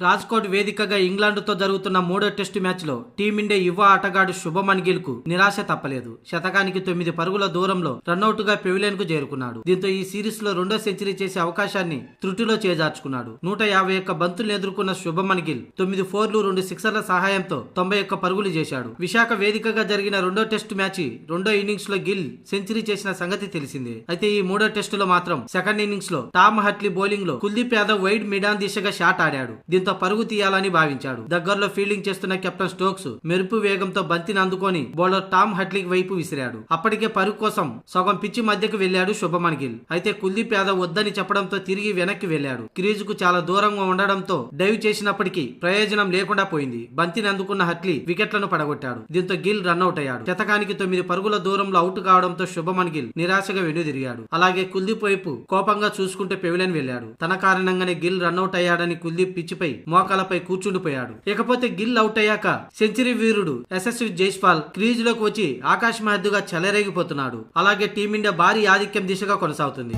రాజ్కోట్ వేదికగా ఇంగ్లాండ్తో జరుగుతున్న మూడో టెస్టు మ్యాచ్లో టీమిండియా యువ ఆటగాడు శుభమన్ గిల్ కు నిరాశ తప్పలేదు. శతకానికి 9 పరుగుల దూరంలో రన్అట్ గా పెవిలియన్ కు చేరుకున్నాడు. దీంతో ఈ సిరీస్ లో రెండో సెంచరీ చేసే అవకాశాన్ని త్రుటిలో చేజార్చుకున్నాడు. 151 బంతులను ఎదుర్కొన్న శుభమన్ గిల్ 9 ఫోర్లు 2 సిక్సర్ల సహాయంతో 91 పరుగులు చేశాడు. విశాఖ వేదికగా జరిగిన రెండో టెస్టు మ్యాచ్ రెండో ఇన్నింగ్స్ లో గిల్ సెంచరీ చేసిన సంగతి తెలిసిందే. అయితే ఈ మూడో టెస్టులో మాత్రం సెకండ్ ఇన్నింగ్స్ లో టామ్ హట్లీ బౌలింగ్ లో కుల్దీప్ యాదవ్ వైడ్ మిడాన్ దిశగా షాట్ ఆడాడు. దీంతో పరుగు తీయాలని భావించాడు. దగ్గరలో ఫీల్డింగ్ చేస్తున్న కెప్టెన్ స్టోక్స్ మెరుపు వేగంతో బంతిని అందుకొని బౌలర్ టామ్ హట్లీ వైపు విసిరాడు. అప్పటికే పరుగు కోసం సగం పిచ్చి మధ్యకు వెళ్లాడు శుభమన్ గిల్. అయితే కుల్దీప్ యాదవ్ వద్దని చెప్పడంతో తిరిగి వెనక్కి వెళ్లాడు. క్రీజ్ కు చాలా దూరంగా ఉండడంతో డైవ్ చేసినప్పటికీ ప్రయోజనం లేకుండా పోయింది. బంతిని అందుకున్న హట్లీ వికెట్లను పడగొట్టాడు. దీంతో గిల్ రన్అట్ అయ్యాడు. శతకానికి 9 పరుగుల దూరంలో అవుట్ కావడంతో శుభమన్ గిల్ నిరాశగా వెనుదిరిగాడు. అలాగే కుల్దీప్ వైపు కోపంగా చూసుకుంటూ పెవిలియన్ వెళ్లాడు. తన కారణంగానే గిల్ రన్అట్ అయ్యాడని కుల్దీప్ పిచ్చిపై మోకాలపై కూర్చుండిపోయాడు. ఇకపోతే గిల్ అవుట్ అయ్యాక సెంచరీ వీరుడు యశస్వి జైస్వాల్ క్రీజ్ లోకి వచ్చి ఆకాశ మహద్దుగా చెలరేగిపోతున్నాడు. అలాగే టీమిండియా భారీ ఆధిక్యం దిశగా కొనసాగుతుంది.